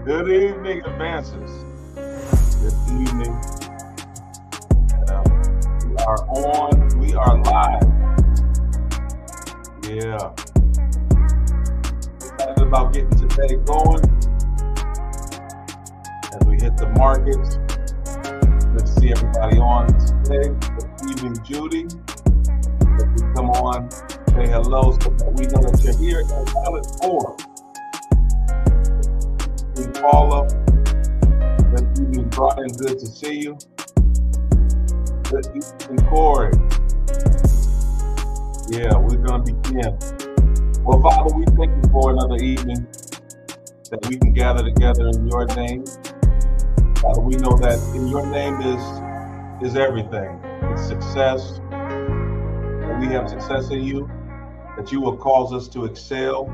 Good evening, advances. Good evening. We are on. We are live. Yeah. Excited about getting today going. As we hit the markets. Good to see everybody on today. Good evening, Judy. If you come on, say hello so that we know that you're here at Pilot 4. Paula, good evening, Brian. Good to see you. Good evening, Corey. Yeah, we're going to begin. Well, Father, we thank you for another evening that we can gather together in your name. Father, we know that in your name is everything. It's success. And we have success in you, that you will cause us to excel.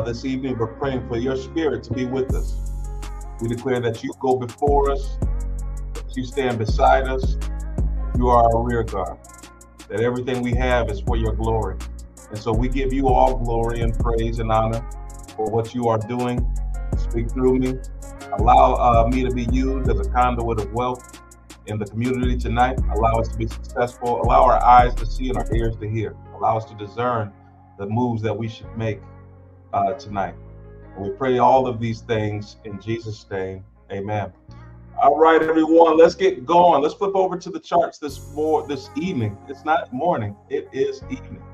This evening, we're praying for your spirit to be with us. We declare that you go before us, that you stand beside us, you are our rear guard, that everything we have is for your glory. And so we give you all glory and praise and honor for what you are doing. Speak through me. Allow me to be used as a conduit of wealth in the community tonight. Allow us to be successful. Allow our eyes to see and our ears to hear. Allow us to discern the moves that we should make tonight. And we pray all of these things in Jesus' name. Amen. All right, everyone, let's get going. Let's flip over to the charts this evening. It's not morning, it is evening.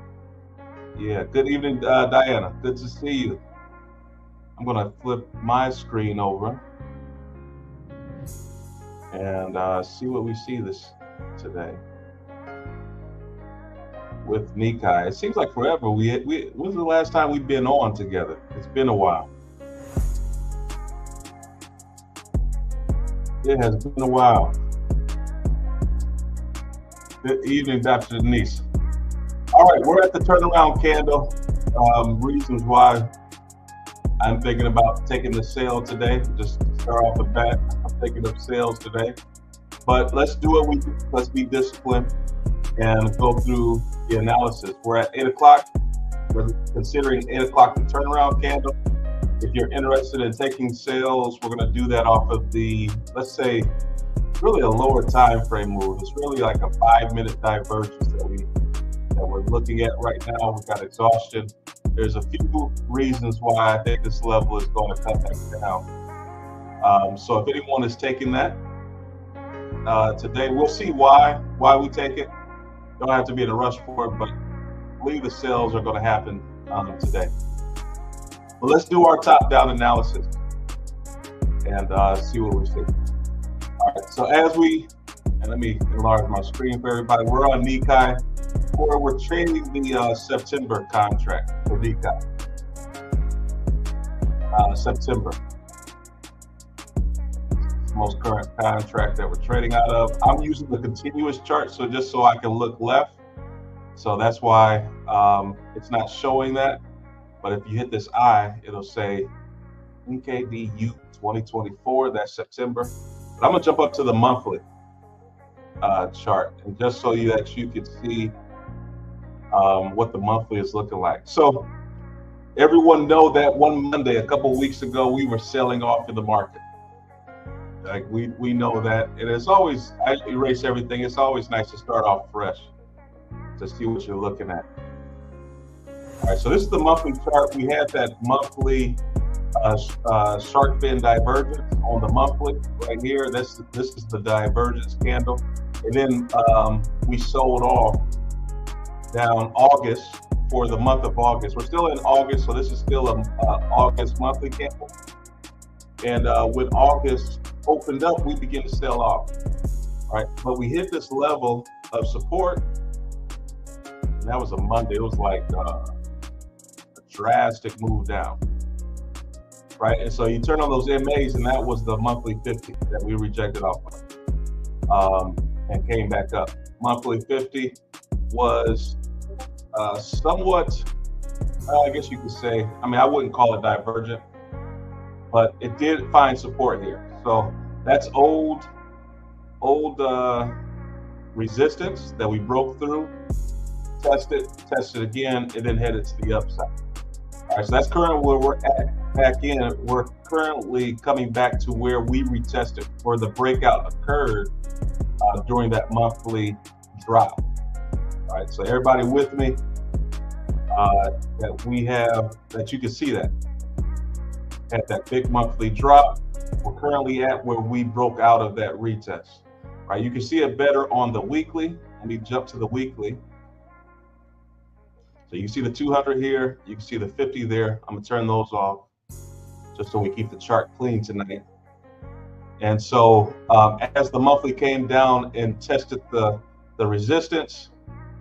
Yeah, good evening, Diana. Good to see you. I'm going to flip my screen over and see what we see today with Nikai. It seems like forever. When was the last time we've been on together? It's been a while. It has been a while. Good evening, Dr. Denise. All right, we're at the turnaround candle. Reasons why I'm thinking about taking the sale today. Just to start off the bat, I'm thinking of sales today. But let's do what we do. Let's be disciplined and go through the analysis. We're at 8 o'clock. We're considering 8 o'clock the turnaround candle. If you're interested in taking sales, we're going to do that off of the, let's say, really a lower time frame move. It's really like a 5-minute divergence that we're looking at right now. We've got exhaustion. There's a few reasons why I think this level is going to come back down. So if anyone is taking that today, we'll see why we take it. Don't have to be in a rush for it, but I believe the sales are going to happen today. But let's do our top-down analysis and see what we see. All right, so let me enlarge my screen for everybody. We're on Nikkei, or we're trading the September contract for Nikkei. most current contract that we're trading out of. I'm using the continuous chart, so just so I can look left. So that's why it's not showing that. But if you hit this I, it'll say NKDU 2024, that's September. But I'm gonna jump up to the monthly chart, and just so that you can see what the monthly is looking like. So everyone know that one Monday, a couple of weeks ago, we were selling off in the market. Like we know that. It is always, I erase everything. It's always nice to start off fresh to see what you're looking at. All right, so this is the monthly chart. We had that monthly shark fin divergence on the monthly right here. This is the divergence candle, and then we sold off down August for the month of August. We're still in August, so this is still a August monthly candle. And when August opened up, we began to sell off. All right, but we hit this level of support, and that was a Monday. It was like a drastic move down. Right, and so you turn on those MAs, and that was the monthly 50 that we rejected off of, and came back up. Monthly 50 was somewhat, I guess you could say, I mean, I wouldn't call it divergent, but it did find support here. So that's old resistance that we broke through, tested again, and then headed to the upside. All right, so that's currently where we're at. Back in, we're currently coming back to where we retested, where the breakout occurred during that monthly drop. All right, so everybody with me, that we have, that you can see that at that big monthly drop, we're currently at where we broke out of that retest. All right, you can see it better on the weekly. Let me jump to the weekly. So you can see the 200 here, you can see the 50 there. I'm gonna turn those off just so we keep the chart clean tonight. And so as the monthly came down and tested the resistance,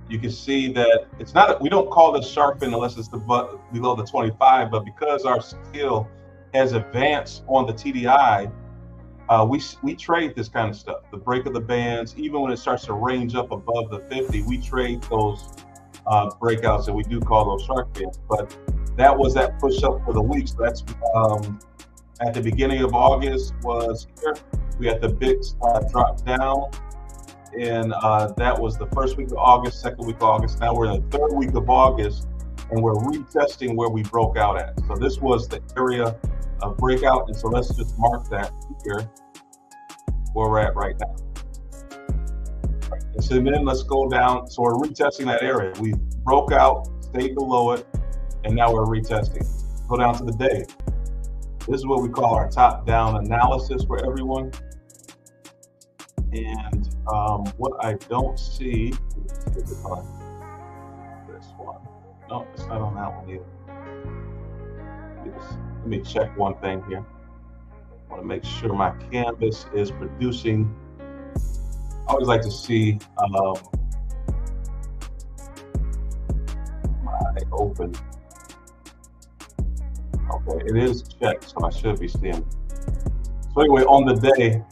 you can see that it's not, we don't call this sharp fin unless it's below the 25, but because our scale has advanced on the TDI, we trade this kind of stuff, the break of the bands. Even when it starts to range up above the 50, we trade those breakouts, and we do call those shark fins. But that was that push up for the week. So that's at the beginning of August was here. We had the big drop down, and that was the first week of August, second week of August. Now we're in the third week of August, and we're retesting where we broke out at. So this was the area of breakout, and so let's just mark that here where we're at right now. Right. And so then let's go down. So we're retesting that area. We broke out, stayed below it, and now we're retesting. Go down to the day. This is what we call our top-down analysis for everyone. And what I don't see is on this one. No, it's not on that one either. Let me check one thing here. I want to make sure my canvas is producing. I always like to see my open. Okay, it is checked, so I should be seeing it. So anyway, on the day,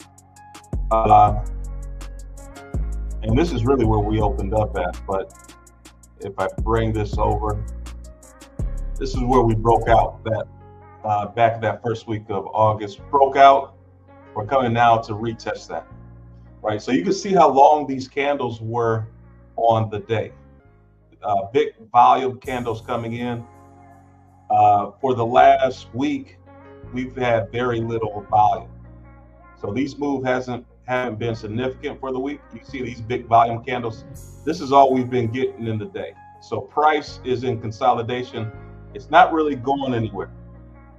and this is really where we opened up at, but if I bring this over, this is where we broke out that back that first week of August. Broke out, we're coming now to retest that, right? So you can see how long these candles were on the day. Big volume candles coming in. For the last week, we've had very little volume. So these moves haven't been significant for the week. You see these big volume candles. This is all we've been getting in the day. So price is in consolidation. It's not really going anywhere.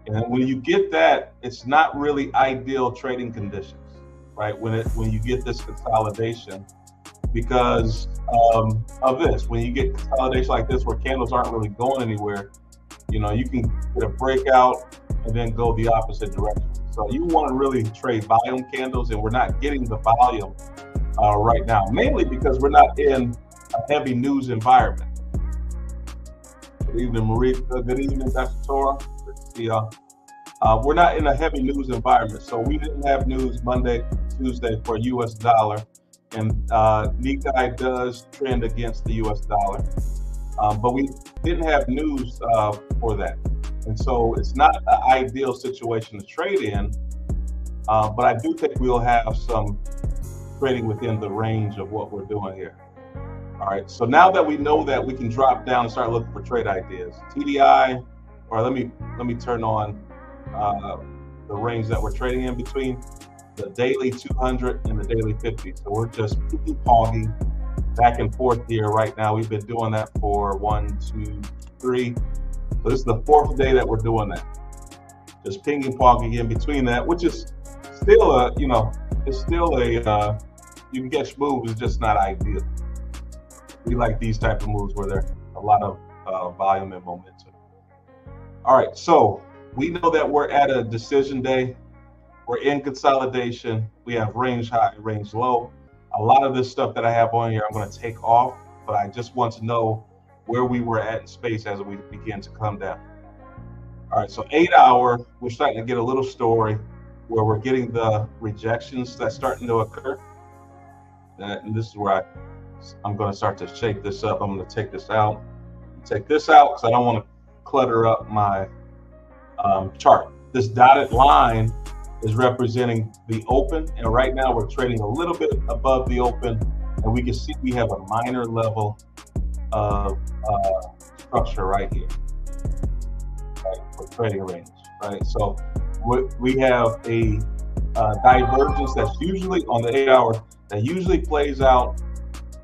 And when you get that, it's not really ideal trading conditions, right? When you get this consolidation, because of this, when you get consolidation like this, where candles aren't really going anywhere, you know, you can get a breakout and then go the opposite direction. So you want to really trade volume candles, and we're not getting the volume right now, mainly because we're not in a heavy news environment. Good evening, Marie. Good evening, Dr. Tora. Good to see y'all. We're not in a heavy news environment, so we didn't have news Monday, Tuesday for U.S. dollar, and Nikkei does trend against the U.S. dollar, but we didn't have news for that, and so it's not an ideal situation to trade in. But I do think we'll have some trading within the range of what we're doing here. All right, so now that we know that, we can drop down and start looking for trade ideas. TDI, or let me turn on the range that we're trading in between the daily 200 and the daily 50. So we're just ping-ponging back and forth here right now. We've been doing that for 1, 2, 3. So this is the 4th day that we're doing that. Just ping-ponging in between that, which is still a, it's still a, you can catch moves, it's just not ideal. We like these type of moves where there's a lot of volume and momentum. All right, so we know that we're at a decision day. We're in consolidation. We have range high, range low. A lot of this stuff that I have on here, I'm going to take off, but I just want to know where we were at in space as we begin to come down. All right, so 8 hour, we're starting to get a little story where we're getting the rejections that's starting to occur. And this is where I'm going to start to shake this up. I'm going to take this out because I don't want to clutter up my chart. This dotted line is representing the open, and right now we're trading a little bit above the open, and we can see we have a minor level of structure right here, right, for trading range, right? So we have a divergence that's usually on the 8 hour that usually plays out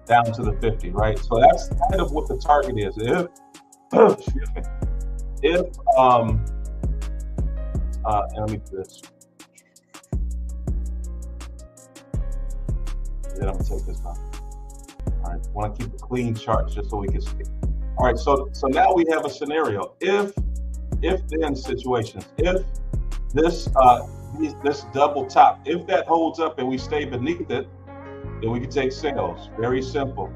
down to the 50, right? So that's kind of what the target is. If excuse me, if and let me do this. Then I'm gonna take this down. All right, I want to keep a clean chart just so we can see. All right, so now we have a scenario. If then situations, if this this double top, if that holds up and we stay beneath it, then we can take sales. Very simple.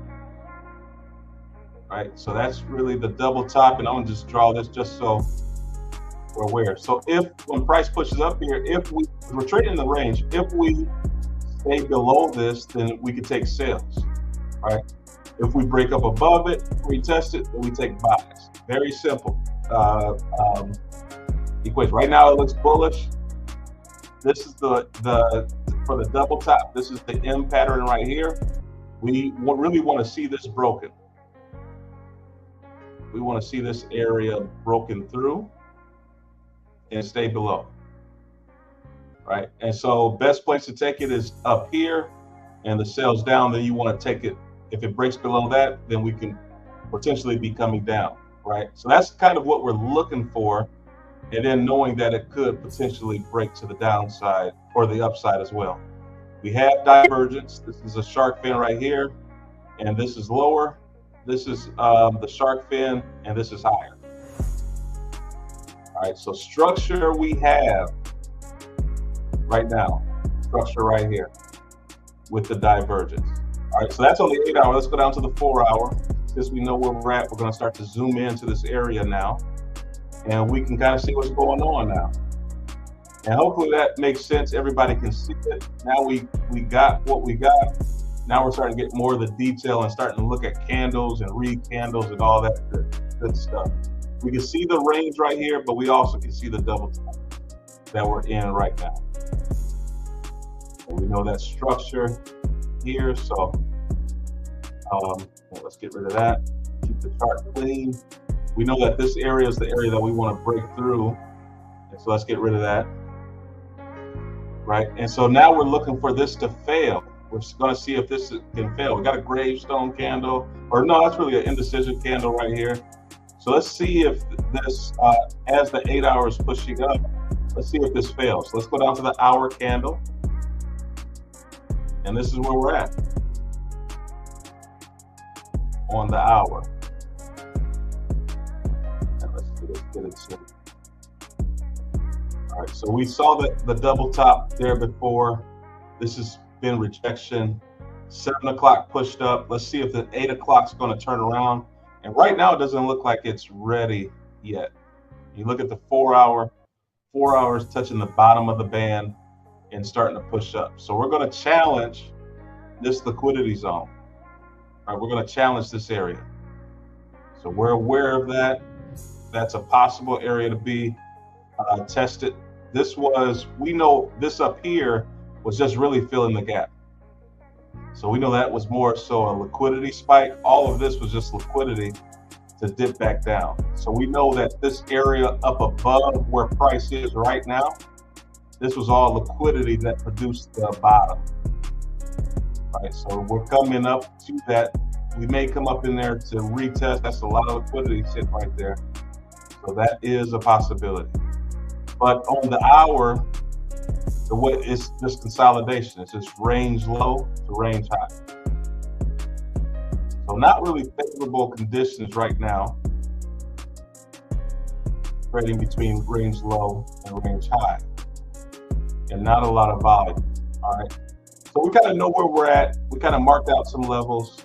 Right, so that's really the double top, and I'm gonna just draw this just so we're aware. So if when price pushes up here, if we're trading in the range, if we stay below this, then we can take sales, right? If we break up above it, retest it, then we take buys. Very simple equation. Right now it looks bullish. This is the for the double top. This is the M pattern right here. We really want to see this broken. We want to see this area broken through and stay below. Right, and so best place to take it is up here, and the sales down. Then you want to take it, if it breaks below that, then we can potentially be coming down, right? So that's kind of what we're looking for, and then knowing that it could potentially break to the downside or the upside as well. We have divergence. This is a shark fin right here, and this is lower. This is the shark fin, and this is higher. All right, so structure we have right now, structure right here with the divergence. All right, so that's on the 8 hour. Let's go down to the 4 hour. Since we know where we're at, we're going to start to zoom into this area now, and we can kind of see what's going on now. And hopefully that makes sense. Everybody can see it. Now we got what we got. Now we're starting to get more of the detail and starting to look at candles and read candles and all that good stuff. We can see the range right here, but we also can see the double top that we're in right now. And we know that structure here, so let's get rid of that. Keep the chart clean. We know that this area is the area that we want to break through, and so let's get rid of that. Right, and so now we're looking for this to fail. We're going to see if this can fail. We got a gravestone candle, or no, that's really an indecision candle right here. So let's see if this, as the 8 hours pushing up, let's see if this fails. Let's go down to the hour candle. And this is where we're at on the hour. And let's get it set. All right, so we saw the double top there before. This has been rejection. 7 o'clock pushed up. Let's see if the 8 o'clock is going to turn around. And right now it doesn't look like it's ready yet. You look at the 4 hour. 4 hours touching the bottom of the band and starting to push up. So we're going to challenge this liquidity zone. All right, we're going to challenge this area. So we're aware of that. That's a possible area to be tested. We know this up here was just really filling the gap. So we know that was more so a liquidity spike. All of this was just liquidity to dip back down. So we know that this area up above where price is right now, this was all liquidity that produced the bottom. Right, so we're coming up to that. We may come up in there to retest. That's a lot of liquidity sitting right there. So that is a possibility. But on the hour, the way it's just consolidation. It's just range low to range high. So not really favorable conditions right now. Trading between range low and range high. And not a lot of volume. All right. So we kind of know where we're at. We kind of marked out some levels.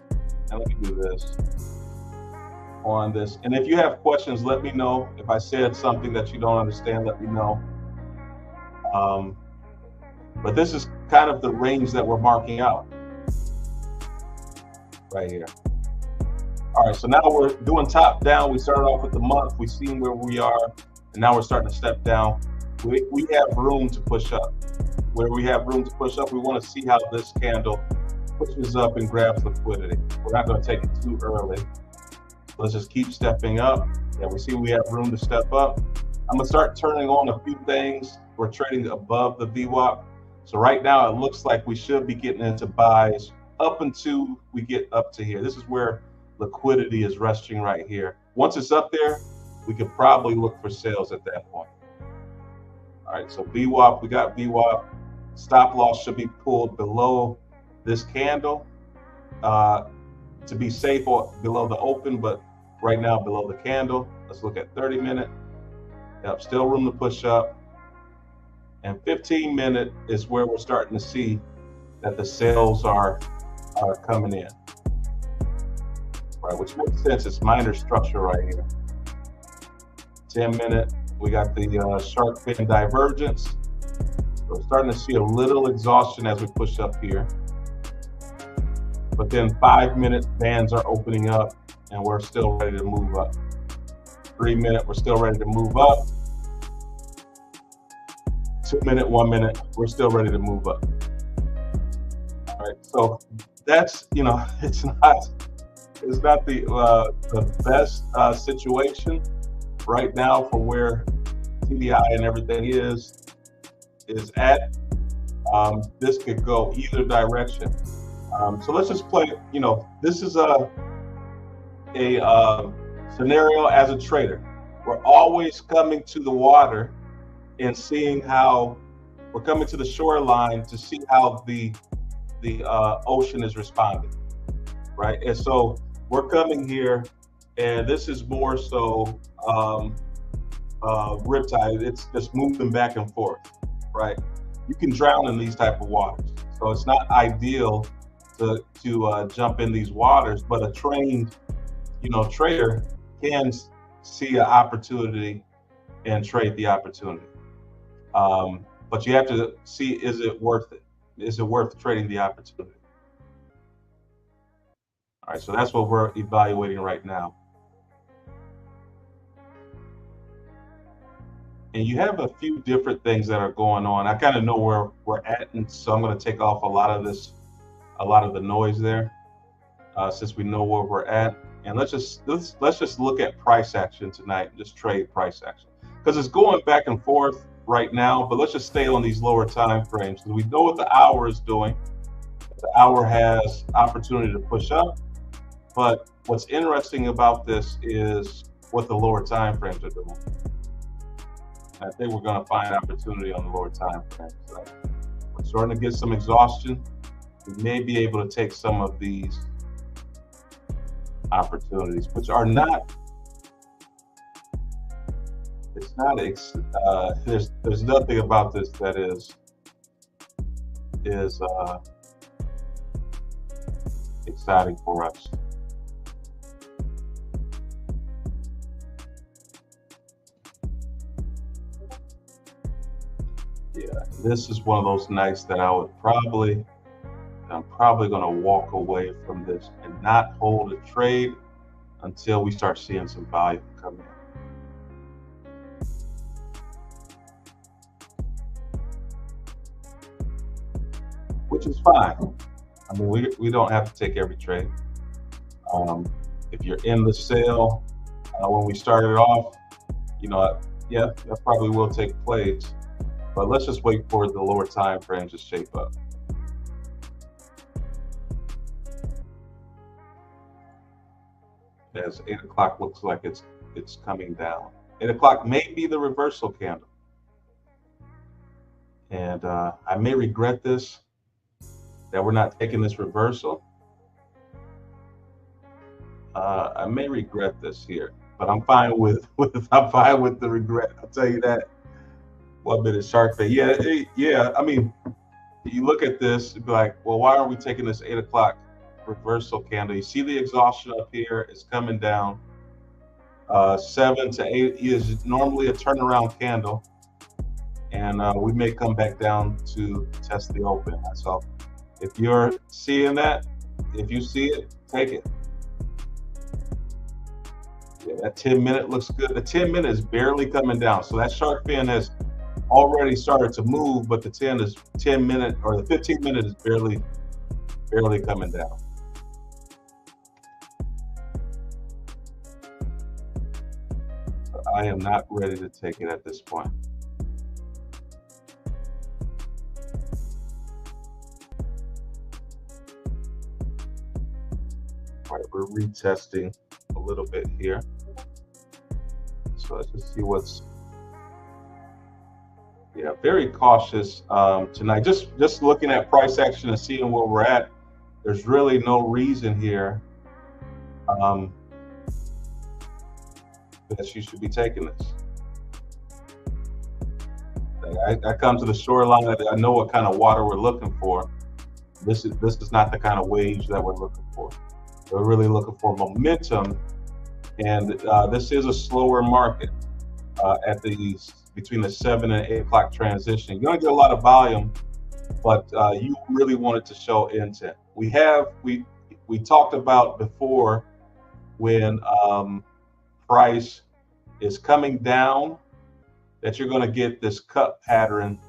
And let me do this on this. And if you have questions, let me know. If I said something that you don't understand, let me know. But this is kind of the range that we're marking out right here. All right, so now we're doing top down. We started off with the month. We've seen where we are, and now we're starting to step down. We have room to push up. Where we have room to push up, we want to see how this candle pushes up and grabs liquidity. We're not going to take it too early. Let's just keep stepping up. Yeah, we see we have room to step up. I'm going to start turning on a few things. We're trading above the VWAP. So right now it looks like we should be getting into buys up until we get up to here. This is where liquidity is resting right here. Once it's up there, we could probably look for sales at that point. All right, so VWAP, we got VWAP. Stop loss should be pulled below this candle to be safe or below the open, but right now below the candle. Let's look at 30-minute. Yep, still room to push up. And 15-minute is where we're starting to see that the sales are coming in. Right, which makes sense. It's minor structure right here. 10-minute, we got the sharp fin divergence. We're starting to see a little exhaustion as we push up here. But then 5-minute bands are opening up and we're still ready to move up. 3-minute, we're still ready to move up. 2-minute, 1-minute, we're still ready to move up. All right, so that's, you know, it's not the best situation right now for where TDI and everything is at. This could go either direction. So let's just play, you know, this is a scenario as a trader. We're always coming to the water and seeing how we're coming to the shoreline to see how the ocean is responding, right? And so we're coming here, and this is more so riptide. It's just moving back and forth, right? You can drown in these type of waters, so it's not ideal to jump in these waters. But a trained, you know, trader can see an opportunity and trade the opportunity. But you have to see, is it worth it? Is it worth trading the opportunity? All right, so that's what we're evaluating right now. And you have a few different things that are going on. I kind of know where we're at, and so I'm going to take off a lot of the noise there, since we know where we're at. And let's just look at price action tonight. Just trade price action, because it's going back and forth right now. But let's just stay on these lower time frames, because we know what the hour is doing. The hour has opportunity to push up, but what's interesting about this is what the lower time frames are doing. I think we're going to find opportunity on the lower time frames. So we're starting to get some exhaustion. We may be able to take some of these opportunities, which are not. It's not. There's nothing about this that is exciting for us. This is one of those nights that I'm probably going to walk away from this and not hold a trade until we start seeing some volume come in. Which is fine. I mean, we don't have to take every trade. If you're in the sale when we started off, yeah, that probably will take place. But let's just wait for the lower time frames to shape up. As 8 o'clock looks like it's coming down. 8 o'clock may be the reversal candle. And I may regret this, that we're not taking this reversal. I may regret this here, but I'm fine with the regret. I'll tell you that. 1 minute shark day. Yeah. I mean, you look at this, you'd be like, well, why are we taking this 8 o'clock reversal candle? You see the exhaustion up here, it's coming down. 7 to 8 is normally a turnaround candle, and we may come back down to test the open. So if you're seeing that, if you see it, take it. Yeah, that 10-minute looks good. The 10-minute is barely coming down, so that shark fin has already started to move, but the 10-minute or the 15-minute is barely coming down. But I am not ready to take it at this point. All right, we're retesting a little bit here. So let's just see what's, yeah, very cautious tonight. Just looking at price action and seeing where we're at, there's really no reason here that you should be taking this. I come to the shoreline, I know what kind of water we're looking for. This is not the kind of waves that we're looking for. We're really looking for momentum, and this is a slower market at between the 7 and 8 o'clock transition. You're going to get a lot of volume, but you really want it to show intent. We talked about before when price is coming down, that you're going to get this cup pattern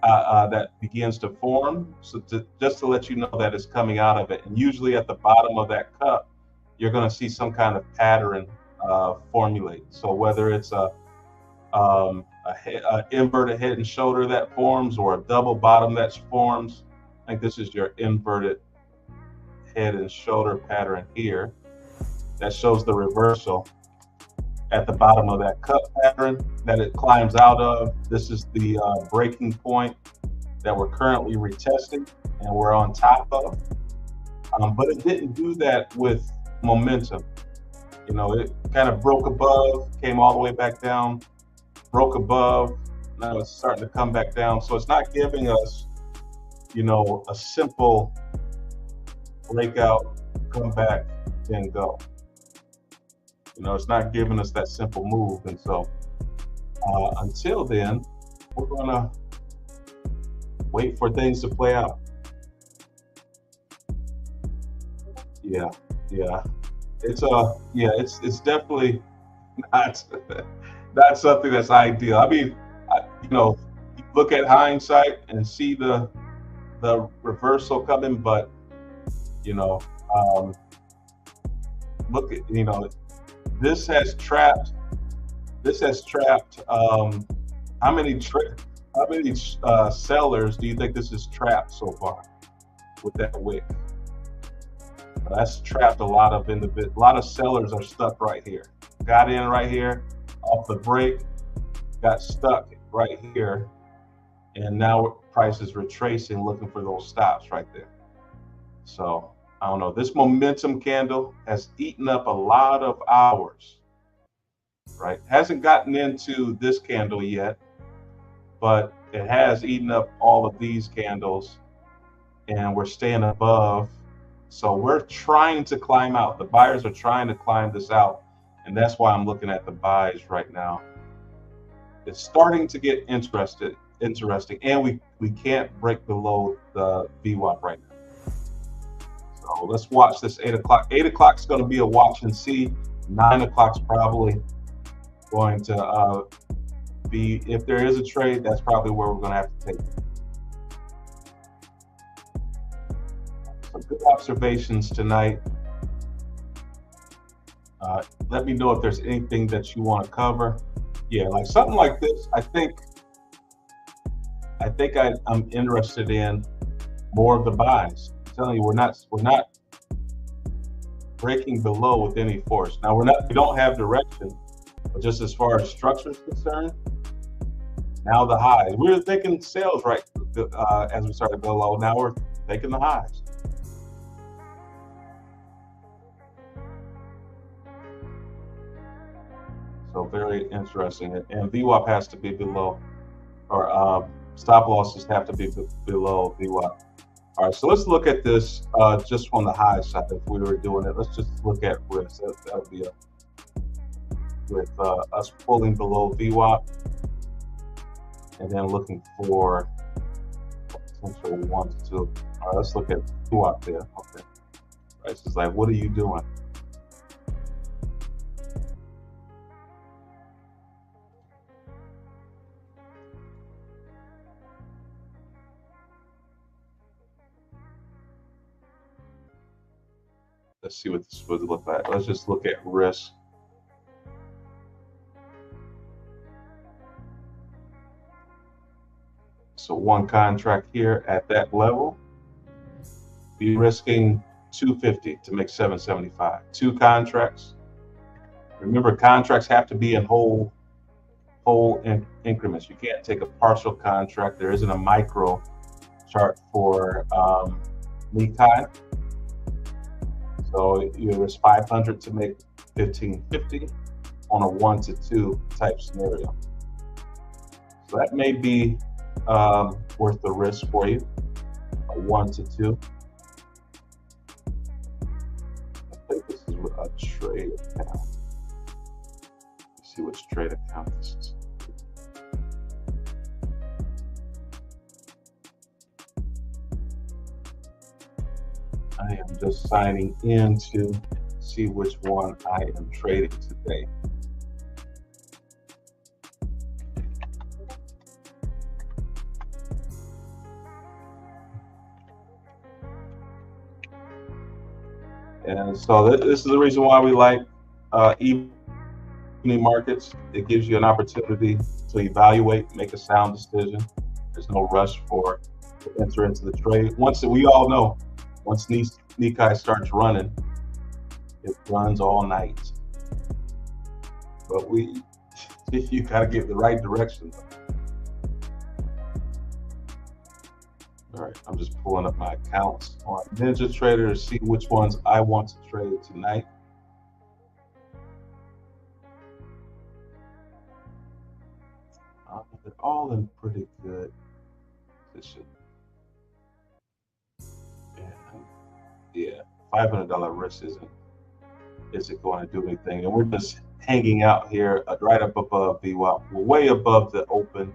that begins to form. So just to let you know that it's coming out of it. And usually at the bottom of that cup, you're going to see some kind of pattern formulate. So whether it's a inverted head and shoulder that forms, or a double bottom that forms, I think this is your inverted head and shoulder pattern here. That shows the reversal at the bottom of that cup pattern that it climbs out of. This is the breaking point that we're currently retesting and we're on top of. But it didn't do that with momentum. It kind of broke above, came all the way back down, broke above, now it's starting to come back down. So it's not giving us, a simple breakout, come back, then go. It's not giving us that simple move. And so until then, we're gonna wait for things to play out. Yeah. It's definitely not something that's ideal. I mean, you look at hindsight and see the reversal coming, but look at this has trapped how many sellers do you think this has trapped so far with that wick? That's trapped a lot of sellers are stuck right here. Got in right here off the break, got stuck right here, and now price is retracing, looking for those stops right there. So I don't know, this momentum candle has eaten up a lot of hours, right? Hasn't gotten into this candle yet, but it has eaten up all of these candles, and we're staying above. So we're trying to climb out. The buyers are trying to climb this out, and that's why I'm looking at the buys right now. It's starting to get interested. interesting. And we can't break below the VWAP right now. So let's watch this 8 o'clock. 8 o'clock is going to be a watch and see. 9 o'clock is probably going to be, if there is a trade, that's probably where we're going to have to take it. So good observations tonight. Let me know if there's anything that you want to cover. Yeah, like something like this, I think I'm interested in more of the buys. I'm telling you, we're not breaking below with any force. Now we don't have direction, but just as far as structure is concerned, now the highs. We were thinking sales right as we started to go low. Now we're taking the highs. So very interesting. And VWAP has to be below, or stop losses have to be below VWAP. All right, so let's look at this just on the high side. If we were doing it, let's just look at risk. That would be with us pulling below VWAP and then looking for potential 1 to 2. All right, let's look at VWAP there. Okay, right, so it's like, what are you doing? Let's see what this would look like. Let's just look at risk. So one contract here at that level, be risking 250 to make 775. 2 contracts. Remember, contracts have to be in whole increments. You can't take a partial contract. There isn't a micro chart for Nikkei. So you risk 500 to make 1550 on a 1 to 2 type scenario. So that may be worth the risk for you, a 1 to 2. I think this is a trade account. Let's see which trade account this is. I am just signing in to see which one I am trading today. And so this is the reason why we like evening markets. It gives you an opportunity to evaluate, make a sound decision. There's no rush to enter into the trade. We all know, once Nikkei starts running, it runs all night. But you gotta get the right direction. All right, I'm just pulling up my accounts on NinjaTrader to see which ones I want to trade tonight. They're all in pretty good position. Yeah, $500 risk isn't going to do anything, and we're just hanging out here right up above VWAP. We're way above the open,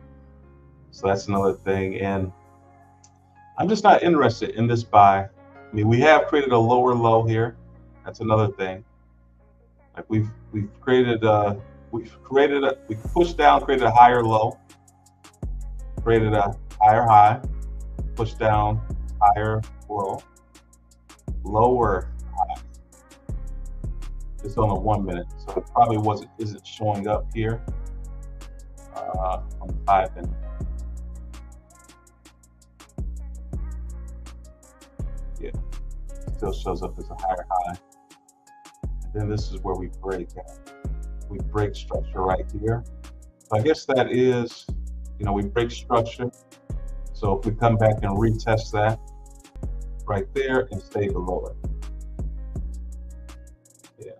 so that's another thing. And I'm just not interested in this buy. I mean, we have created a lower low here. That's another thing. Like we pushed down, created a higher low, created a higher high, pushed down, higher low, lower high. It's on a 1 minute, so it probably isn't showing up here on the 5 minute. Yeah, still shows up as a higher high. And then this is where we break at. We break structure right here. So I guess that is, we break structure. So if we come back and retest that right there and stay below it. Yeah,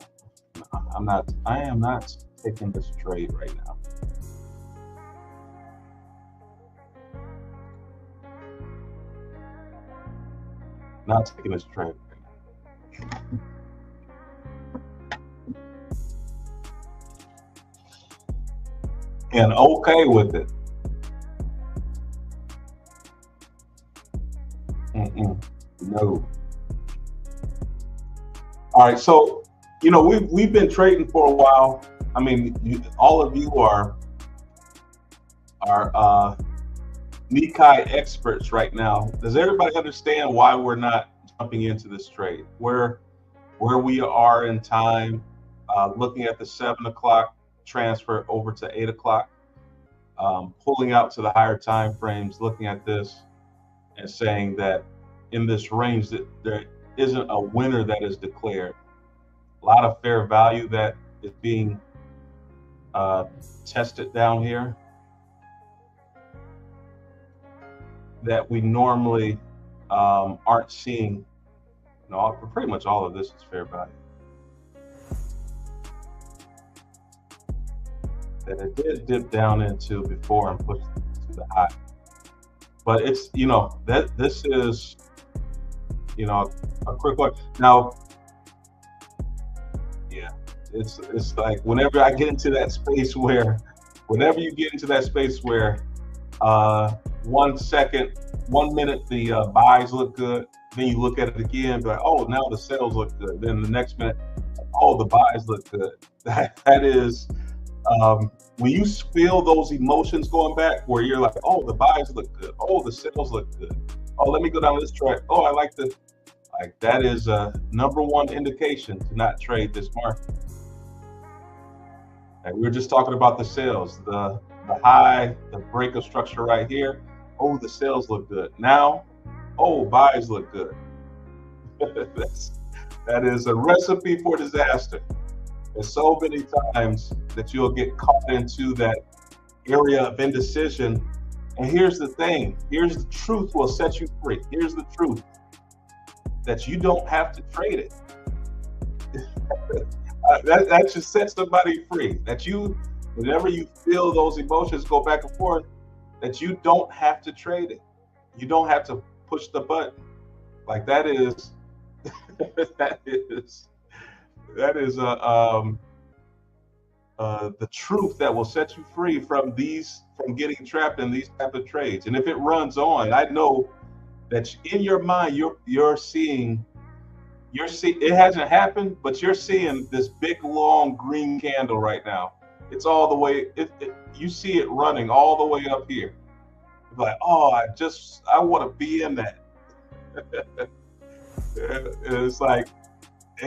I am not taking this trade right now. Not taking this trade right now. And okay with it. Mm-mm. No. All right, so we've been trading for a while. I mean, all of you are Nikkei experts right now. Does everybody understand why we're not jumping into this trade? Where we are in time, looking at the 7 o'clock transfer over to 8 o'clock, pulling out to the higher time frames, looking at this and saying that in this range that there isn't a winner that is declared. A lot of fair value that is being tested down here that we normally aren't seeing. No, pretty much all of this is fair value. That it did dip down into before and pushed to the high. But it's, that this is, a quick one. Now, yeah, it's like whenever I get into that space where, 1 minute the buys look good, then you look at it again, be like, oh, now the sales look good. Then the next minute, oh, the buys look good. That is, when you feel those emotions going back, where you're like, oh, the buys look good, oh, the sales look good, oh, let me go down this track, oh, I like that is a number one indication to not trade this market. And we were just talking about the sales, the high, the break of structure right here. Oh, the sales look good. Now, oh, buys look good. That is a recipe for disaster. There's so many times that you'll get caught into that area of indecision. And here's the thing. Here's the truth will set you free. Here's the truth. That you don't have to trade it. That should set somebody free. That whenever you feel those emotions go back and forth, that you don't have to trade it. You don't have to push the button. Like that is the truth that will set you free from getting trapped in these type of trades. And if it runs on, I know that in your mind you're seeing it hasn't happened, but you're seeing this big long green candle right now. It's all the way, you see it running all the way up here. It's like, oh, I want to be in that. It's like,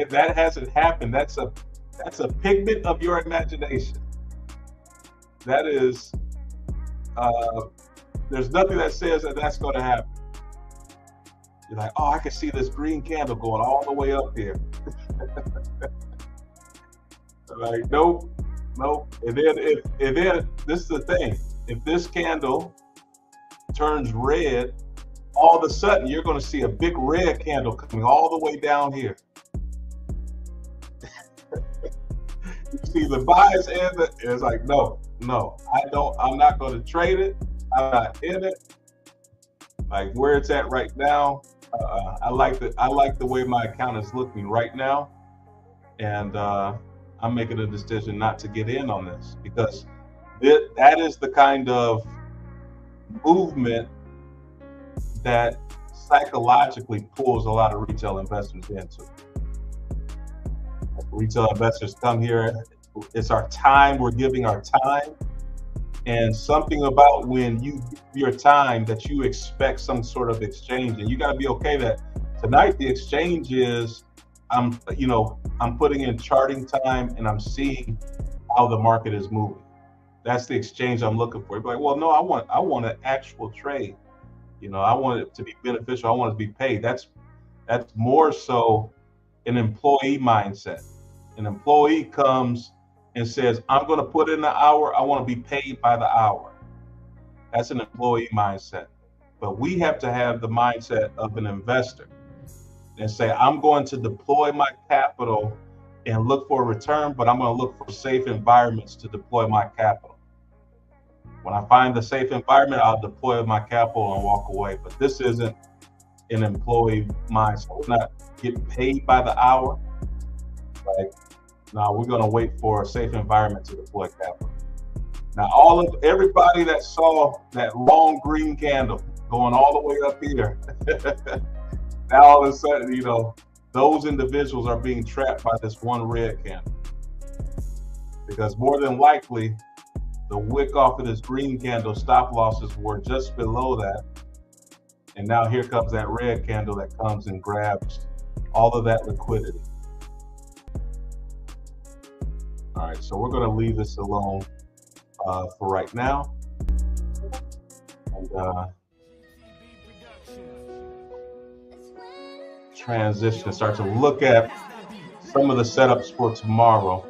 that hasn't happened. That's a pigment of your imagination. That is, there's nothing that says that that's going to happen. You're like, oh, I can see this green candle going all the way up here. Like, nope. And then this is the thing. If this candle turns red, all of a sudden you're going to see a big red candle coming all the way down here. You see the buys and it's like, no, I'm not going to trade it. I'm not in it. Like where it's at right now, I like the way my account is looking right now, and I'm making a decision not to get in on this because that is the kind of movement that psychologically pulls a lot of retail investors into. Retail investors come here, it's our time, we're giving our time, and something about when you give your time that you expect some sort of exchange, and you got to be okay that tonight the exchange is I'm putting in charting time and I'm seeing how the market is moving. That's the exchange I'm looking for. You're like, well, no, I want an actual trade. I want it to be beneficial. I want it to be paid. That's more so an employee mindset. An employee comes and says, I'm going to put in an hour. I want to be paid by the hour. That's an employee mindset. But we have to have the mindset of an investor and say, I'm going to deploy my capital and look for a return, but I'm going to look for safe environments to deploy my capital. When I find the safe environment, I'll deploy my capital and walk away. But this isn't an employee mindset. We're not getting paid by the hour. Like, no, we're going to wait for a safe environment to deploy capital. Now, everybody that saw that long green candle going all the way up here. Now all of a sudden, you know, those individuals are being trapped by this one red candle. Because more than likely, the wick off of this green candle stop losses were just below that. And now here comes that red candle that comes and grabs all of that liquidity. All right, so we're going to leave this alone for right now. And transition and start to look at some of the setups for tomorrow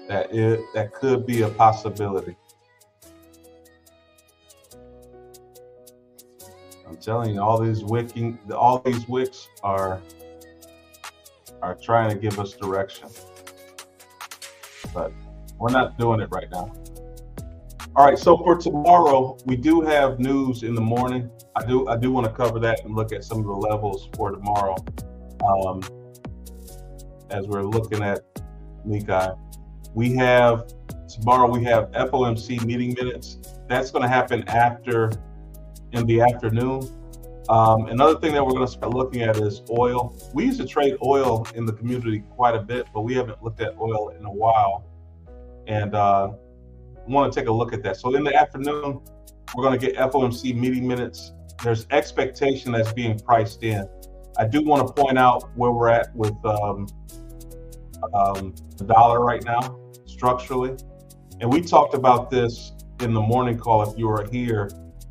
that could be a possibility. I'm telling you, all these wicks are trying to give us direction, but we're not doing it right now. All right, so for tomorrow, we do have news in the morning. I do want to cover that and look at some of the levels for tomorrow. As we're looking at Nikkei, tomorrow we have FOMC meeting minutes. That's going to happen in the afternoon. Another thing that we're going to start looking at is oil. We used to trade oil in the community quite a bit, but we haven't looked at oil in a while. And want to take a look at that. So in the afternoon, we're going to get FOMC meeting minutes. There's expectation that's being priced in. I do want to point out where we're at with the dollar right now, structurally. And we talked about this in the morning call. If you were here,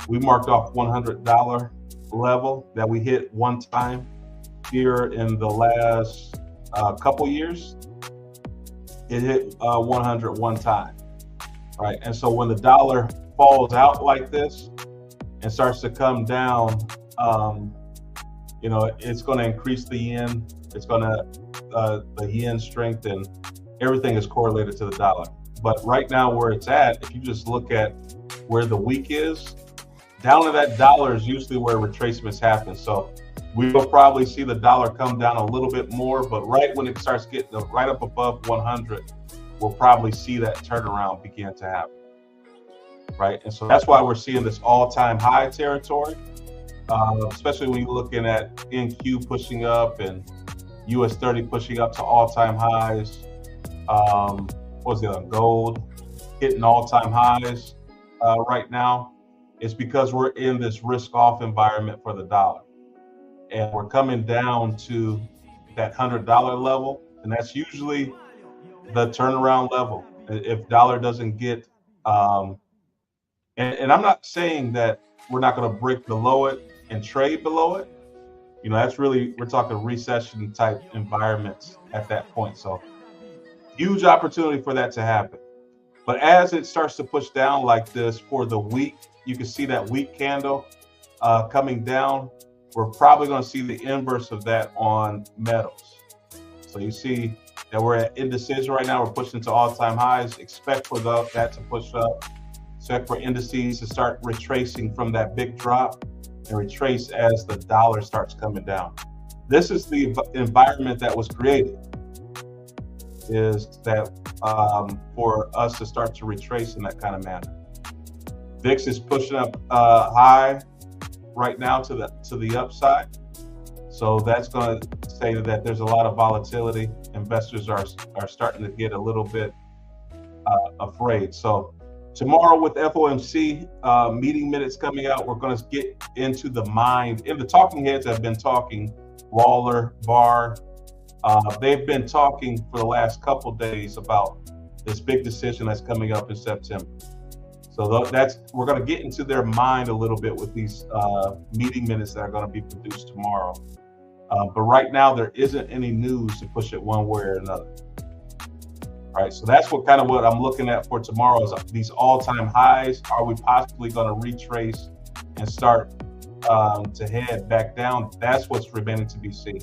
we marked off $100 level that we hit one time here in the last couple years. It hit 100 one time, right? And so when the dollar falls out like this and starts to come down, you know, it's going to increase the yen. It's going to the yen strengthen. Everything is correlated to the dollar. But right now where it's at, if you just look at where the week is, down to that dollar is usually where retracements happen. So we will probably see the dollar come down a little bit more, but right when it starts getting right up above 100, we'll probably see that turnaround begin to happen, right? And so that's why we're seeing this all-time high territory, especially when you're looking at NQ pushing up and US 30 pushing up to all-time highs. What was the other? Gold hitting all-time highs right now. It's because we're in this risk-off environment for the dollar. And we're coming down to that $100 level. And that's usually the turnaround level. If dollar doesn't get, and I'm not saying that we're not going to break below it and trade below it. You know, that's really, we're talking recession type environments at that point. So huge opportunity for that to happen. But as it starts to push down like this for the week, you can see that weak candle coming down. We're probably going to see the inverse of that on metals. So you see that we're at indecision right now. We're pushing to all-time highs. Expect for that to push up. Expect for indices to start retracing from that big drop and retrace as the dollar starts coming down. This is the environment that was created, is that for us to start to retrace in that kind of manner. VIX is pushing up high right now to the upside. So that's going to say that there's a lot of volatility. Investors are starting to get a little bit afraid. So tomorrow with FOMC meeting minutes coming out, we're going to get into the mind. And the talking heads have been talking, Waller, Barr. They've been talking for the last couple of days about this big decision that's coming up in September. So we're going to get into their mind a little bit with these meeting minutes that are going to be produced tomorrow. But right now, there isn't any news to push it one way or another. All right, so that's what I'm looking at for tomorrow is these all-time highs. Are we possibly going to retrace and start to head back down? That's what's remaining to be seen.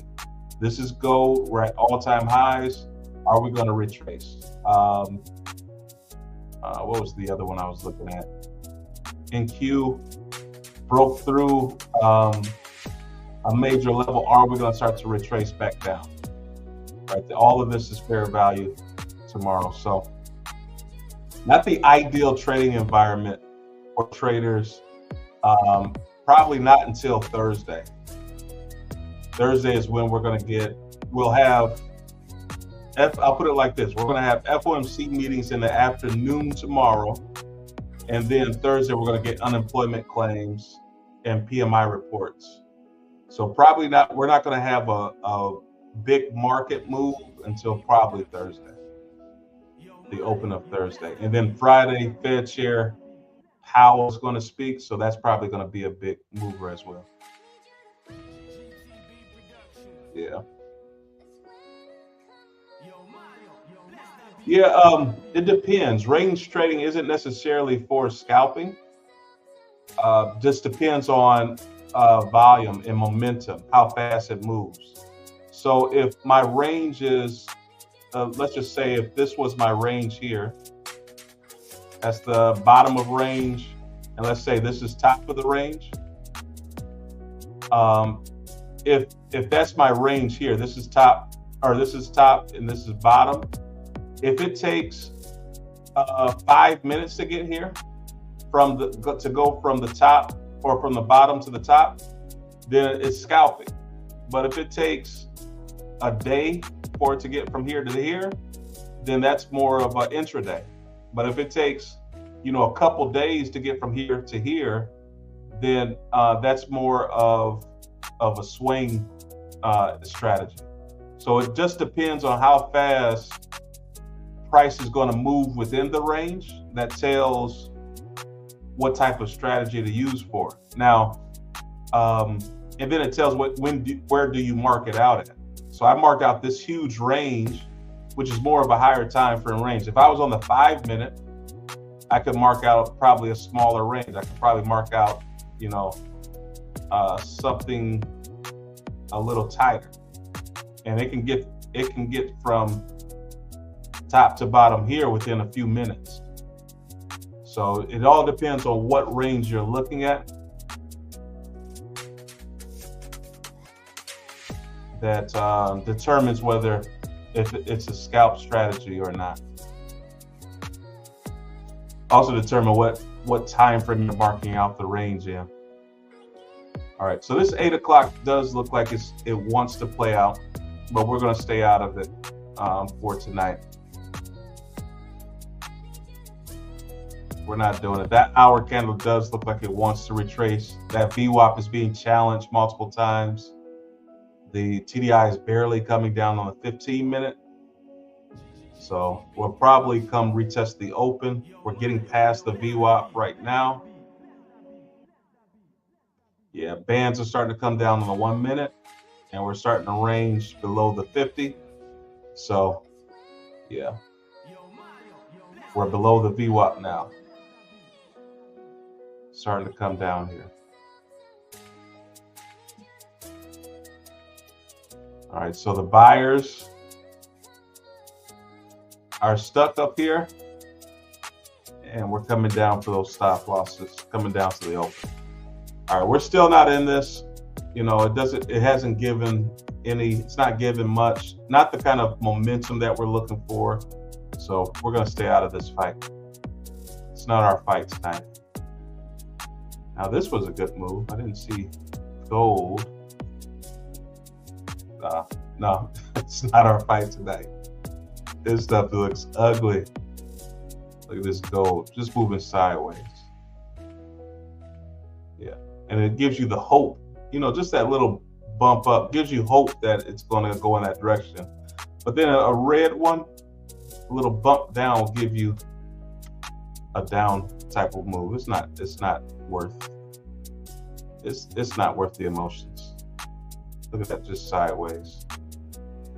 This is gold. We're at all-time highs. Are we going to retrace? What was the other one I was looking at? NQ broke through a major level. Are we going to start to retrace back down? Right. All of this is fair value tomorrow. So not the ideal trading environment for traders Probably not until Thursday. Thursday is when we'll have, I'll put it like this. We're going to have FOMC meetings in the afternoon tomorrow. And then Thursday, we're going to get unemployment claims and PMI reports. So probably not, we're not going to have a big market move until probably Thursday, the open of Thursday. And then Friday, Fed Chair Powell's going to speak. So that's probably going to be a big mover as well. Yeah. Yeah, it depends. Range trading isn't necessarily for scalping. Just depends on volume and momentum, how fast it moves. So if my range is, let's just say if this was my range here, that's the bottom of range, and let's say this is top of the range. If that's my range here, this is top, or this is top and this is bottom. If it takes 5 minutes to get here, to go from the top or from the bottom to the top, then it's scalping. But if it takes a day for it to get from here to here, then that's more of an intraday. But if it takes, a couple days to get from here to here, then that's more of a swing strategy. So it just depends on how fast price is going to move within the range. That tells what type of strategy to use for it. Now, and then it tells where do you mark it out at. So I marked out this huge range, which is more of a higher time frame range. If I was on the 5 minute, I could mark out probably a smaller range. I could probably mark out, something a little tighter, and it can get from top to bottom here within a few minutes. So it all depends on what range you're looking at. That determines whether if it's a scalp strategy or not. Also determine what time frame you're marking out the range in. All right, so this 8 o'clock does look like it wants to play out, but we're going to stay out of it for tonight. We're not doing it. That hour candle does look like it wants to retrace. That VWAP is being challenged multiple times. The TDI is barely coming down on the 15-minute. So we'll probably come retest the open. We're getting past the VWAP right now. Yeah, bands are starting to come down on the 1 minute, and we're starting to range below the 50. So yeah, we're below the VWAP now. Starting to come down here. All right, so the buyers are stuck up here, and we're coming down for those stop losses, coming down to the open. All right, we're still not in this. It hasn't given any, it's not giving much, not the kind of momentum that we're looking for. So we're going to stay out of this fight. It's not our fight tonight. Now, this was a good move. I didn't see gold. No, it's not our fight tonight. This stuff looks ugly. Look at this gold, just moving sideways. Yeah, and it gives you the hope, just that little bump up gives you hope that it's going to go in that direction. But then a red one, a little bump down will give you a down type of move. It's not worth the emotions. Look at that, just sideways.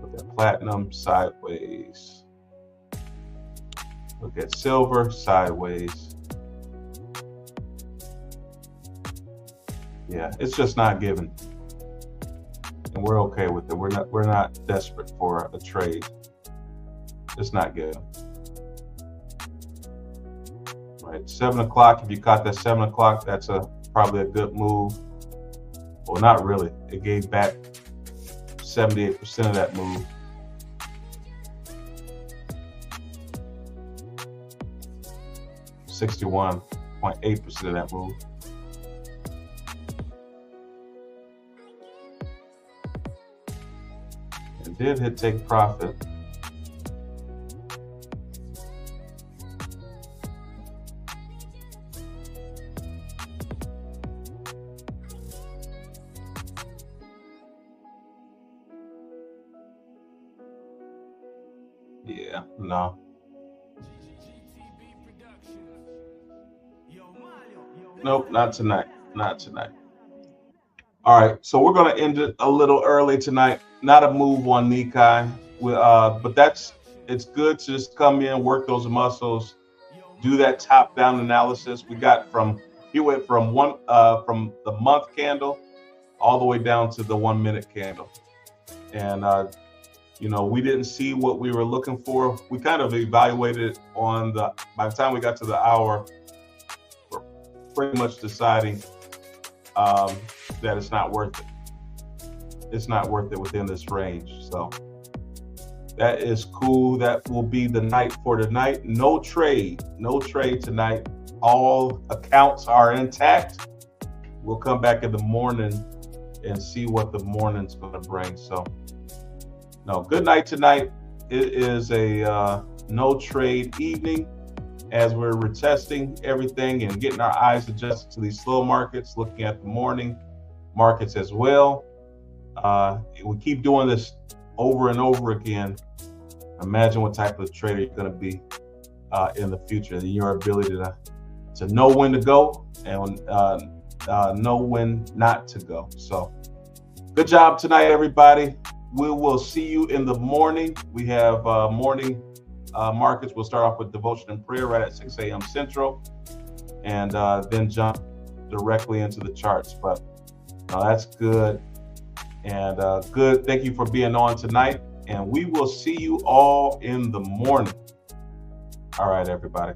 Look at platinum, sideways. Look at silver, sideways. Yeah, it's just not given, and we're okay with it. We're not desperate for a trade. It's not good. Right, 7 o'clock. If you caught that 7 o'clock, that's probably a good move. Well, not really. It gave back 78% of that move. .8% of that move. It did hit take profit. Yeah, no. Nope, not tonight. Not tonight. All right, so we're going to end it a little early tonight. Not a move on Nikkei, but it's good to just come in, work those muscles, do that top-down analysis. He went from the month candle all the way down to the 1 minute candle, and we didn't see what we were looking for. We kind of evaluated by the time we got to the hour, we're pretty much deciding that it's not worth it. It's not worth it within this range. So that is cool. That will be the night for tonight. No trade tonight. All accounts are intact. We'll come back in the morning and see what the morning's going to bring. So no, good night tonight. It is a no trade evening as we're retesting everything and getting our eyes adjusted to these slow markets, looking at the morning markets as well. We keep doing this over and over again. Imagine what type of trader you're going to be in the future. Your ability to know when to go and know when not to go. So good job tonight, everybody. We will see you in the morning. We have morning markets. We'll start off with devotion and prayer right at 6 a.m. Central, and then jump directly into the charts. But that's good. And good. Thank you for being on tonight. And we will see you all in the morning. All right, everybody.